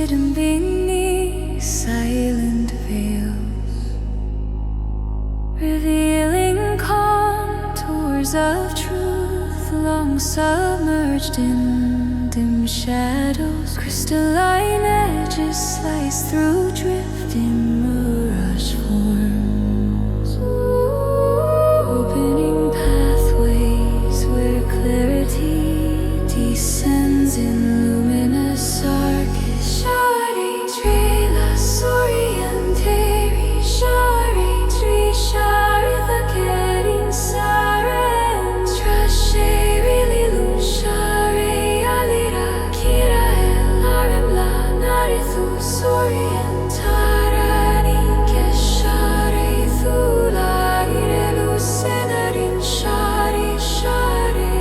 hidden beneath silent veils, revealing contours of truth long submerged in dim shadows. Crystalline edges slice through drifting mirage forms, opening pathways where clarity descends in luminous arches. Shari Trila Sorientari Shari Tri Shari Thakerin Saren Trasheri Lilun Shari Alira Kira Elarim La Narithu Sorientarani Keshari Thula Irelu Senarin Shari Shari.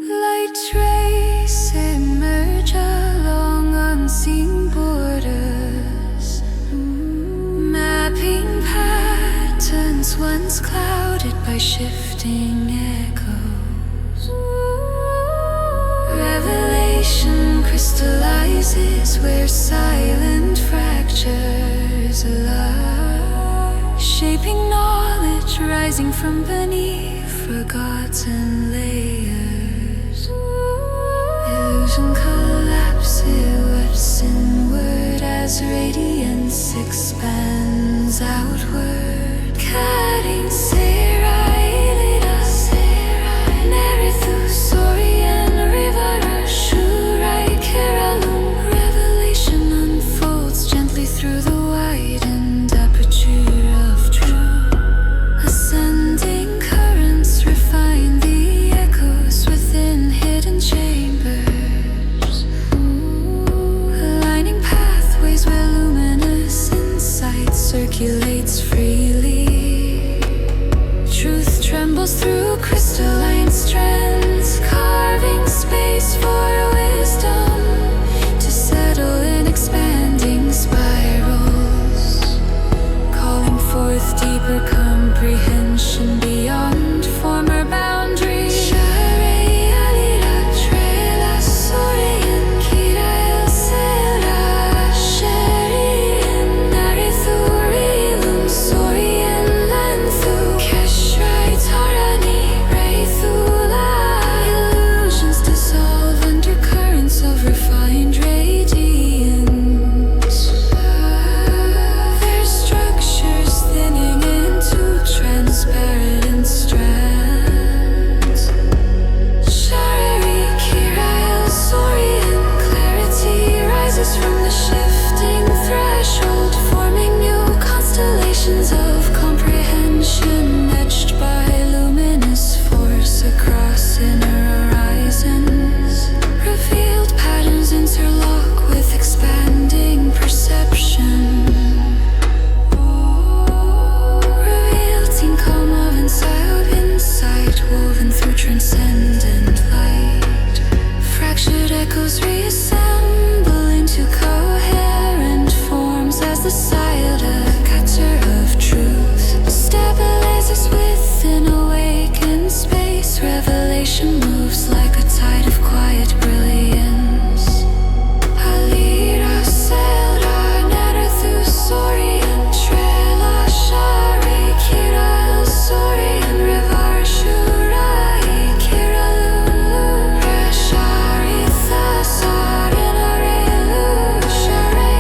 Light trace emerge along unseen borders, mapping patterns once clouded by shifting echoes. Revelation crystallizes where silent fractures lie, shaping knowledge rising from beneath forgotten layers. Illusion collapses, what's inward as radiance expands outward. Cutting Serai Lida Serai Nerithu Sorian Rivara Shurai Keralum. Revelation unfolds gently through the widened aperture of truth. Ascending currents refine the echoes within hidden chambers, aligning pathways where luminous insight circulates freely. Truth trembles through crystalline strands, carving space for wisdom to settle in expanding spirals, calling forth deeper comprehension beyond former boundaries. Shari Alira Trela Sorian Kira El Sera Sheri Narithu Rilum Sorian Lanthu Keshrai Tarani Raithula. Illusions dissolve under currents of refined radiance, their structures thinning into transparent strands. Shari Kira El Sorian clarity rises from the shifting threshold, forming new constellations of comprehension etched by luminous force across inner horizons. Revealed patterns interlock with expanding perception, revealing calm of insight woven through transcendent light. Fractured echoes reassemble into coherent forms as the cicature of truth stabilizes within awakened space. Revelation moves like a tide of quiet brilliance. Alira Selra Narathu Sorian Trela Shari Kira El Sorian Rivar Shurai Kira Lulu Prashari Thasarin Arelu Shari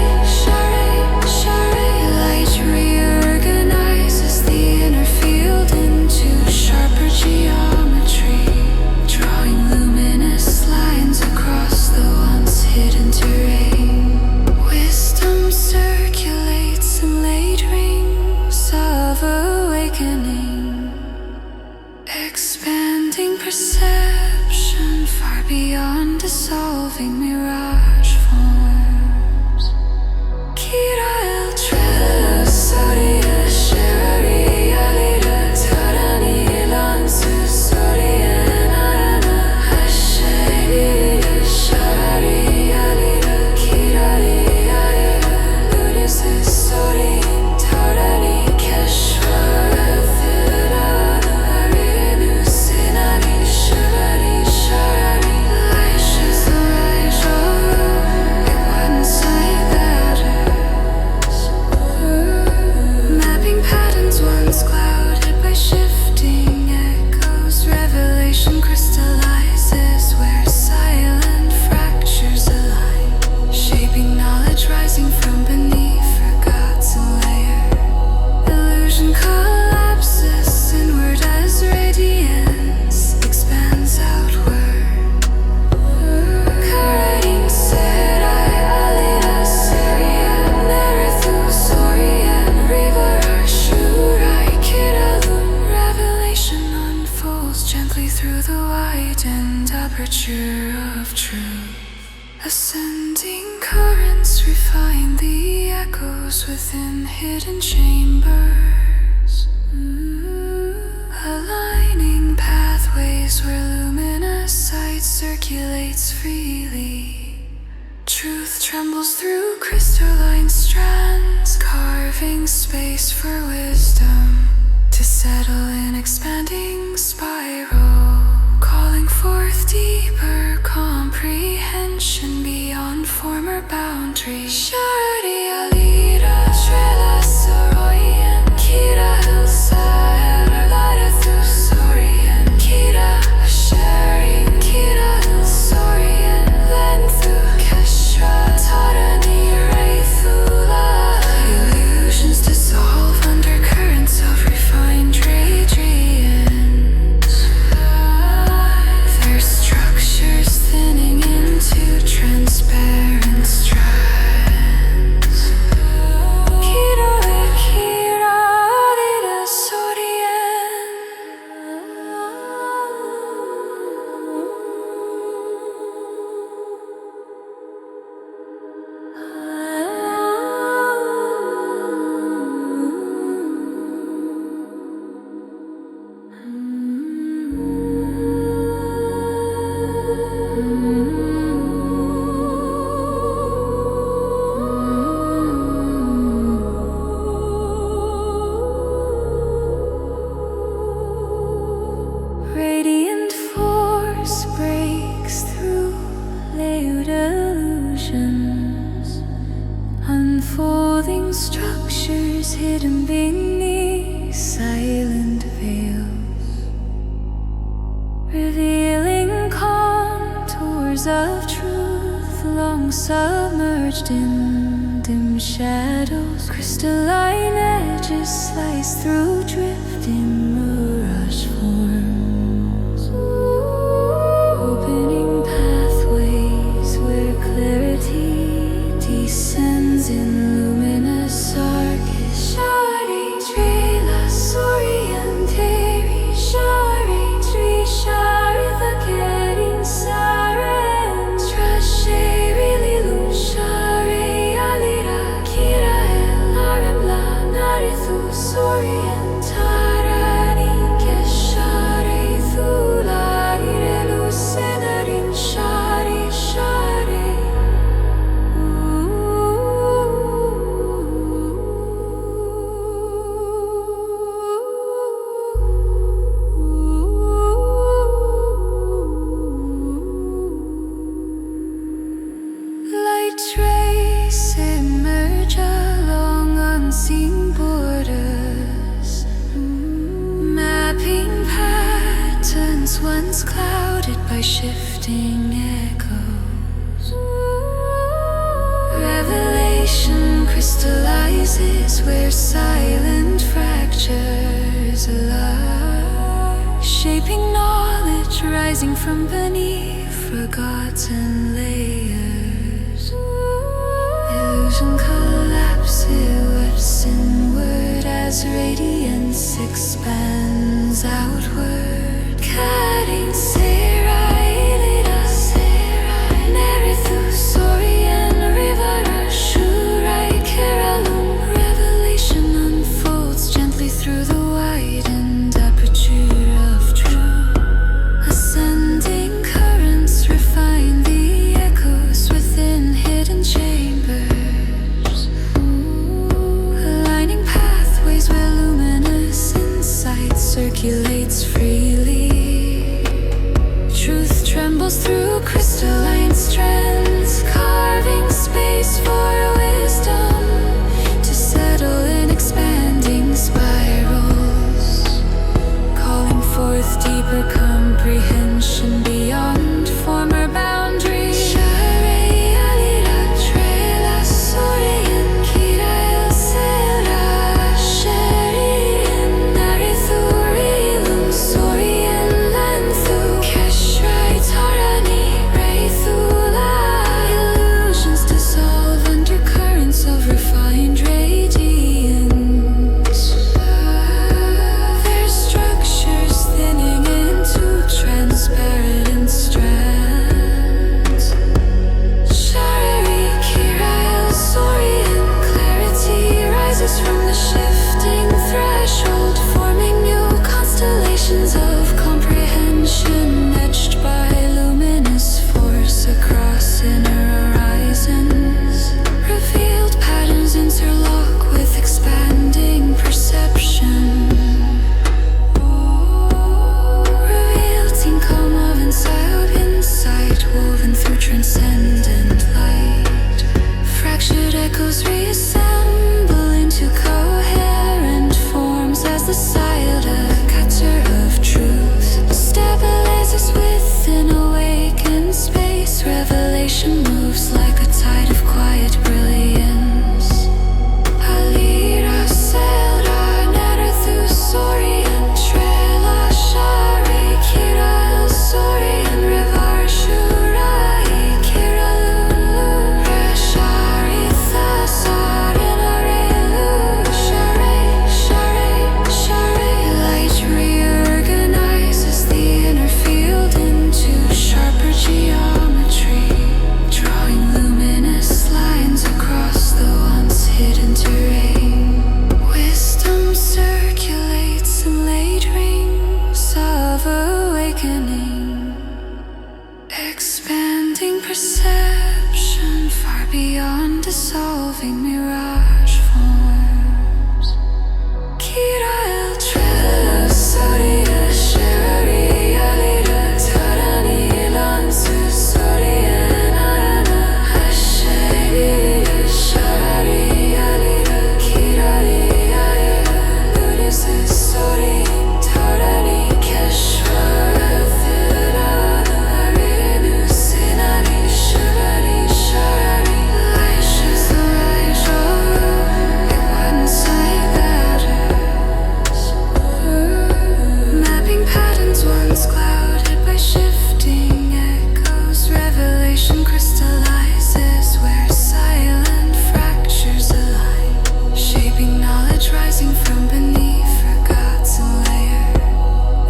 Shari. Light reorganizes the inner field into sharper geometry, drawing luminous lines across the once hidden terrain. Wisdom circulates in late rings of awakening, expanding perception far beyond dissolving mirage forms. Kira El Trela Soria Shari Alira Tarani Lansu Sorian Arana Hashari Shari Alira Kira hidden chambers, aligning pathways where luminous light circulates freely. Truth trembles through crystalline strands, carving space for wisdom to settle in expanding spiral, calling forth deeper comprehension beyond former boundaries. Sharadi alira trela soroyan kira hilsa erlada thusorian kira asheri kira hilsorian lenthu keshra tarani raithula. Illusions dissolve under currents of refined radiance, their structures thinning into transparent strands. Kira kira dida sorian. Radiant force breaks through layered illusions, unfolding structures hidden beneath silent veils, revealing contours of truth long submerged in dim shadows. Crystalline edges slice through drifting mirage forms, opening pathways where clarity descends in luminous arches. Shari trela sorienteri shari tri shari the getting siren trasheri lilu shari alira kira elarim la narithu sorientarani keshari thulari relu senarin shari shari. Light trace emerge along unseen borders, mapping patterns once clouded by shifting echoes. Revelation crystallizes where silent fractures align, shaping knowledge rising from beneath forgotten layers. Illusion collapses inward as radiance expands outward. Cutting Serai Lida Serai Nerithu Sorian Rivara Shurai Keralum. Revelation unfolds gently through the widened aperture of truth. Ascending currents refine the echoes within hidden chambers, aligning pathways where luminous insight circulates freely. Truth trembles through crystalline strands, carving space for wisdom to settle in expanding spirals, calling forth deeper comprehension beyond former boundaries. Sharei alira trela sorian kira el sera sheri narithu rilum sori dissolving mirage forms. Uriel trilla soria shari alida tarani lansu soria narana hashari shari alida kirari alida ludus sori tarani keshwara filana arinu sinani shari shari laishes the raisho it wouldn't say batters mapping patterns once clouded by shifting echoes revelation crystallizes where silent fractures align shaping knowledge rising from beneath forgotten layer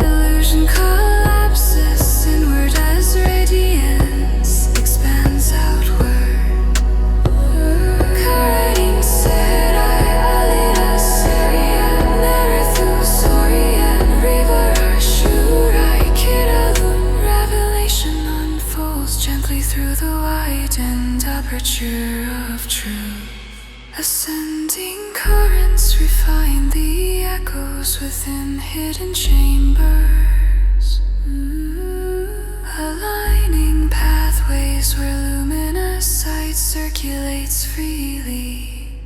illusion collapses inward as radiance expands outward correcting Serai Alida Syria Nerethu Sorian River Shurai Kidalum revelation unfolds gently through the widened aperture of truth ascending currents refine the echoes within hidden chambers aligning pathways where luminous sight circulates freely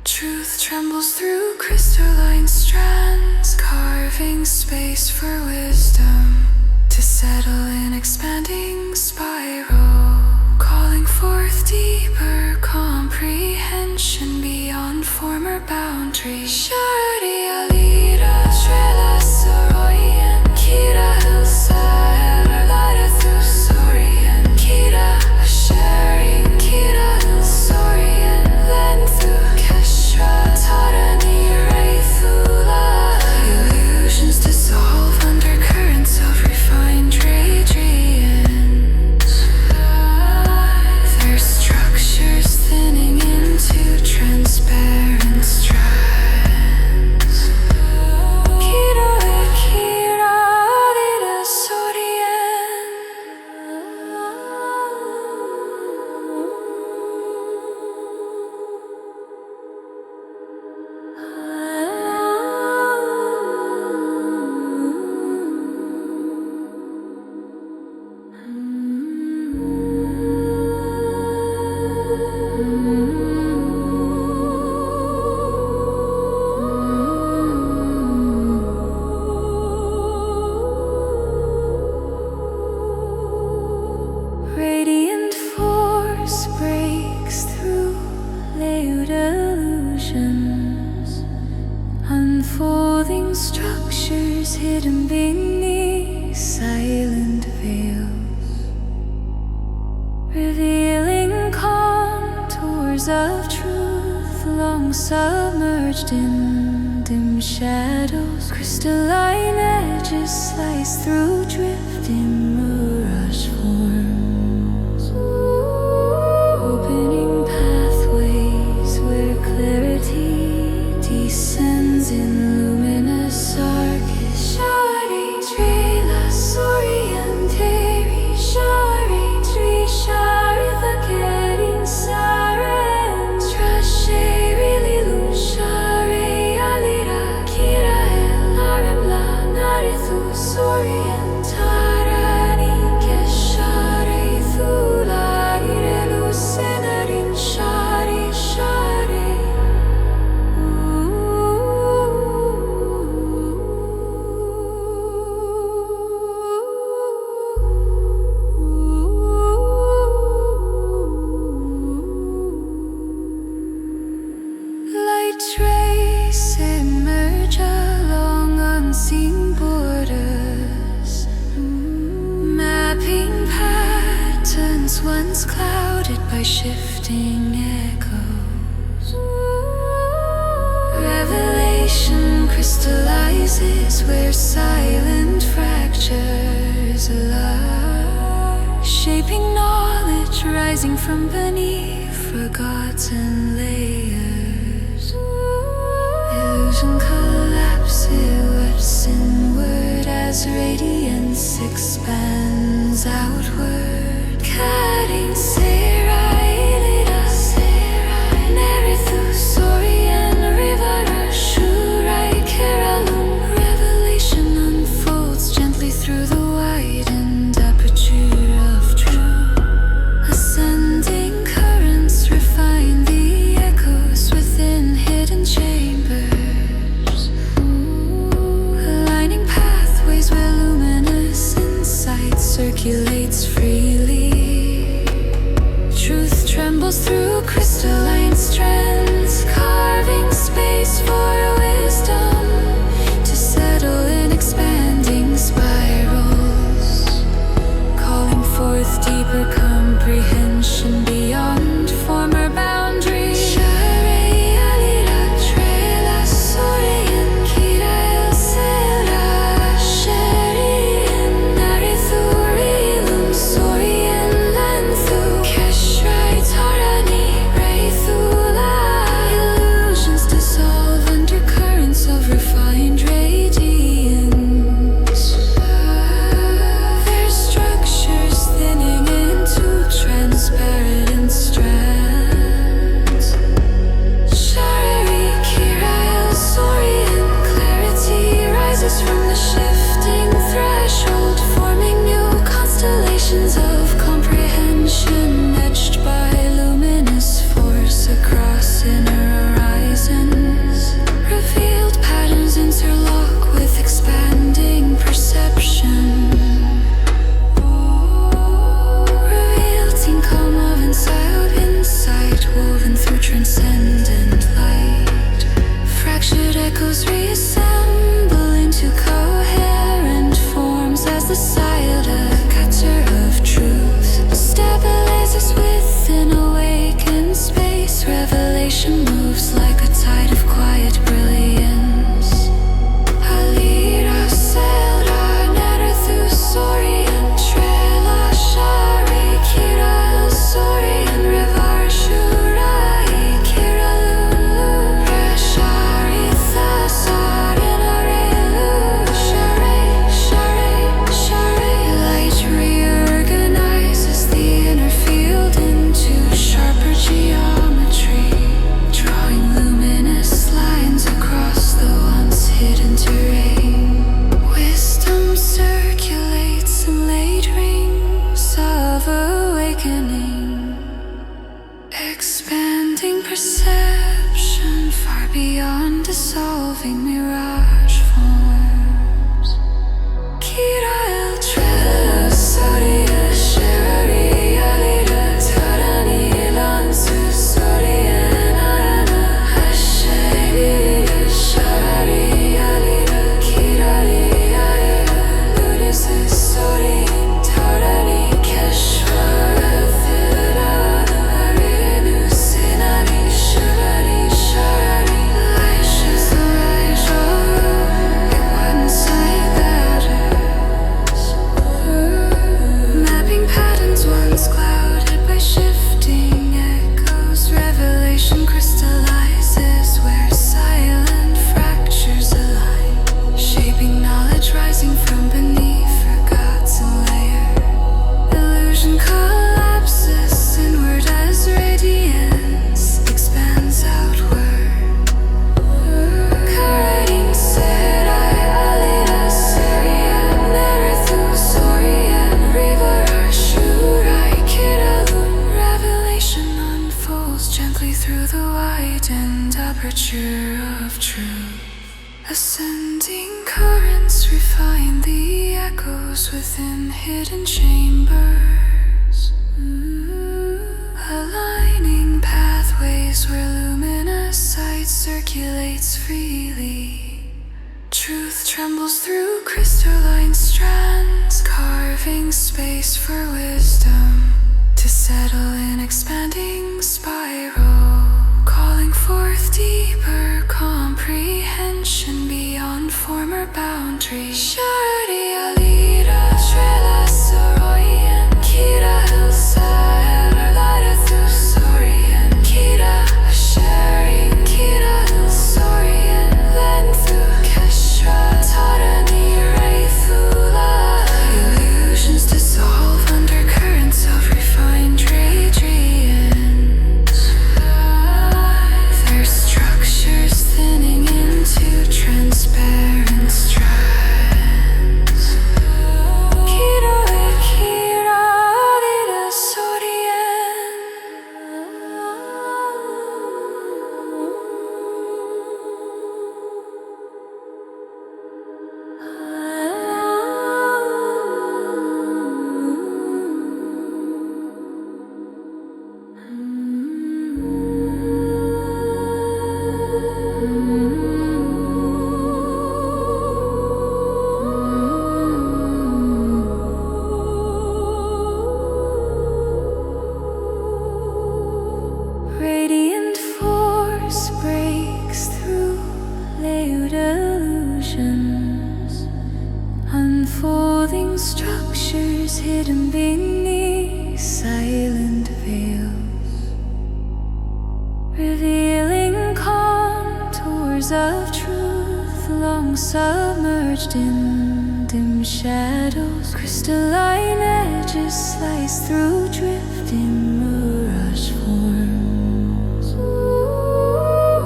truth trembles through crystalline strands carving space for wisdom to settle in expanding spiral calling forth deeper comprehension beyond former boundaries Shari Alida Trela Soroyan Kira Hilsael Lida Thusorian Kira Ashari Kira Hilsorian Lenthu Keshra Tarani Raithula illusions dissolve under currents of refined radiance their structures thinning into transparent strands Kira Kira Lida Sorian Radiant force breaks through layered illusions unfolding structures hidden beneath silent veils revealing contours of truth long submerged in dim shadows crystalline edges slice through drifting mirage forms opening pathways where clarity descends in luminous arches Shari Trila Sorian Teri Shari Tri Shari the getting Saren Trasheri Lilun Shari Alira Kira Elarim La Narithu Sorian Tarani Keshari Thula Irelu Senarin Shari Shari Light trace emerge along unseen borders mapping patterns once clouded by shifting echoes revelation crystallizes where silent fractures align shaping knowledge rising from beneath forgotten layers illusion collapses inward as radiance expands outward cutting Serai Lida Serai pieces reassemble into coherent forms as the silent cutter of truth stabilizes within awakened space. Revelation moves like a tide of quiet brilliance. Alira sailed our netter through Sorian Trela Shari Kira El Sorian Rivar Shurai Kira Lulu Prashari Thasarin Arelu Share Share Light reorganizes the inner field into sharper geometry, drawing luminous lines across the once hidden terrain. Wisdom circulates in late rings of awakening, expanding perception far beyond dissolving mirage forms. Kira el Trela Soria Sherari Alida Tarani Lansu Soria Narana Hashem Sharari Alida Kirari Alida Buddhist Soria Tarani Keshwara Thirana Arinu Sinani Sharari Sharari Laishes the Raisho One-side batters mapping patterns once clouded by shifting echoes. Revelation crystallizes where silent fractures align, shaping knowledge rising from beneath forgotten layer. Illusion collapses inward as radiance expands outward. Correcting Serai Alida Syrian Nerethu Sorian River Shurai Kiralun. Revelation unfolds gently through the widened aperture of truth. Ascending currents refine the echoes within hidden chambers, aligning pathways where luminous sight circulates freely. Truth trembles through crystalline strands, carving space for wisdom to settle in expanding spiral, calling forth deeper comprehension beyond former boundaries. Sharadi Alida Trela Soroyan Kira Hilsa Erlada Thusorian Kira Asheri Kira Hilsorian Lenthu Keshra Tarani Raithula. Illusions dissolve under currents of refined radiance, their structures thinning into transparent strands. Kira Kira Alida Sorian. Radiant force breaks through layered illusions, unfolding structures hidden beneath silent veils, revealing contours of truth long submerged in dim shadows. Crystalline edges slice through drifting mirage forms,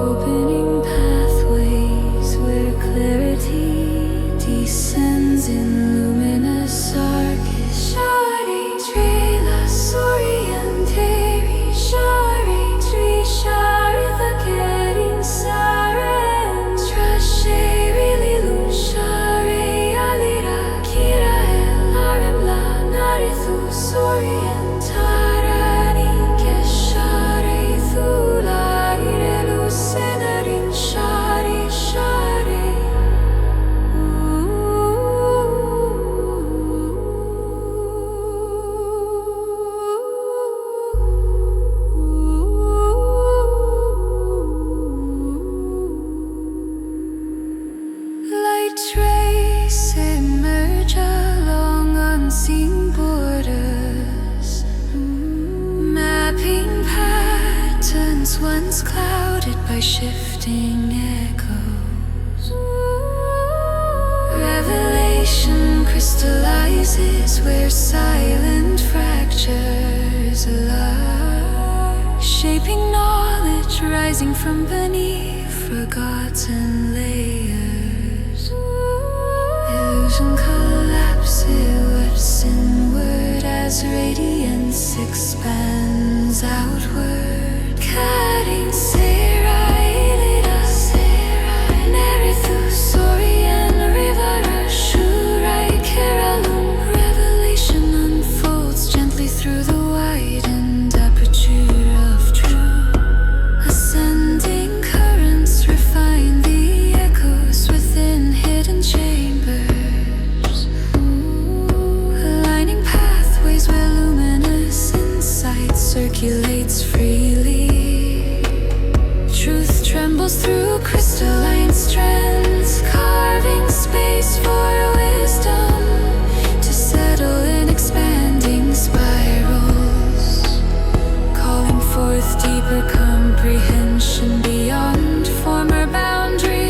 opening pathways where clarity descends in luminous arches. Shari Trela Sorian Teri Shari Tri Shari Thakerin Saren Trasheri Lilu Shari Alira Kira El Arim La Narithu Sorian Tara shifting echoes. Revelation crystallizes where silent fractures lie, shaping knowledge rising from beneath forgotten layers. Illusion collapses inward as radiance expands outward. Cutting revelation unfolds gently through the widened aperture of truth. Ascending currents refine the echoes within hidden chambers, aligning pathways where luminous insight circulates freely. Truth trembles through crystalline strands, carving space for wisdom to settle in expanding spirals, calling forth deeper comprehension beyond former boundaries.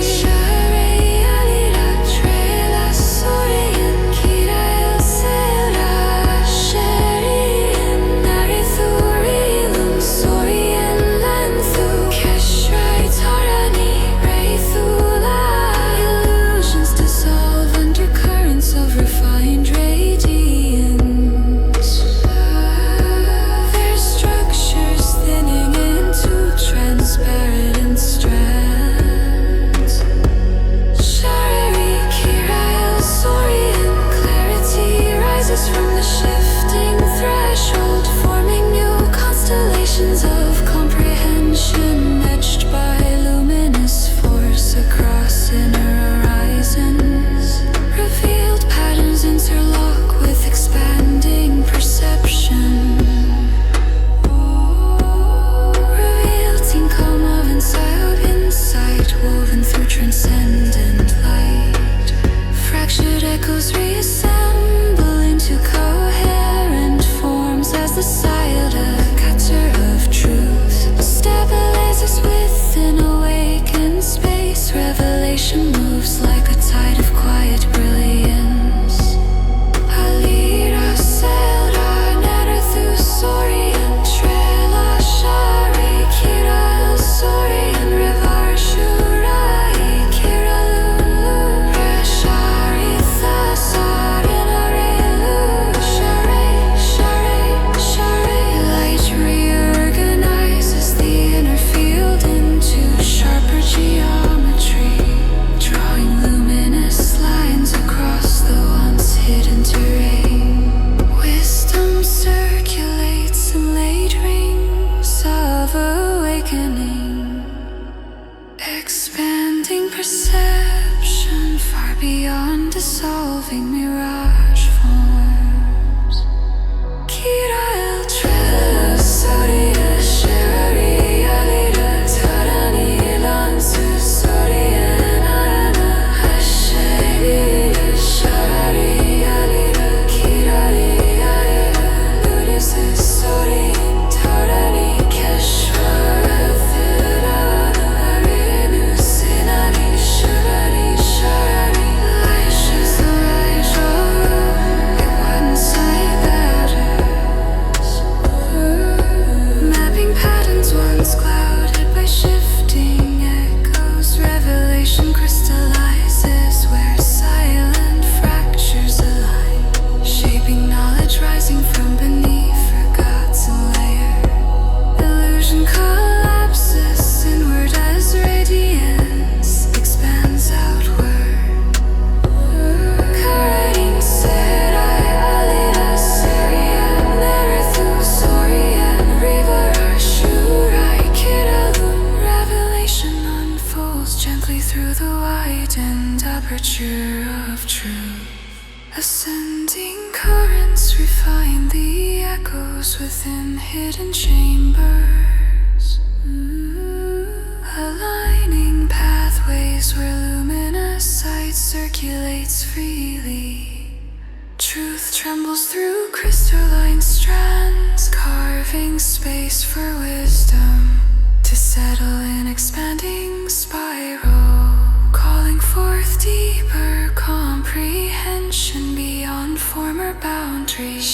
Of comprehension etched by luminous force across inner horizons. Revealed patterns interlock with expanding perception. Revealing calm of insight woven through transcendent light. Fractured echoes reassemble into coherent forms as the silent of truth stabilizes within awakened space. Revelation moves like a tide of quiet brilliance. Alira selra nera through Sorian trela shari kira Sorian rivar shurai kira lulu prashari thasarin arelu shari shari shari light reorganizes the inner field into sharper geometry, drawing luminous lines across the once hidden terrain. Wisdom circulates in late rings of awakening, expanding perception far beyond dissolving mirage forms. Kira el trela soria sherari alira tarani lansu soria narana hasheri sharari alira kirari alira ludisu sori tarani keshwara thirana arinu sinani sharari sharari laishas laisho one side batters, mapping patterns once clouded by shifting echoes. Revelation crystallizes where silent fractures align, shaping knowledge rising from beneath forgotten layer. Illusion collapses inward as radiance expands outward. Correcting Serai Alida Syrian Nerethu Sorian River Shurai Kidalun. Revelation unfolds gently through the widened aperture of truth. Ascending currents refine the echoes within hidden chambers, aligning pathways where luminous light circulates freely. Truth trembles through crystalline strands, carving space for wisdom to settle in expanding descending spiral, calling forth deeper comprehension beyond former boundaries.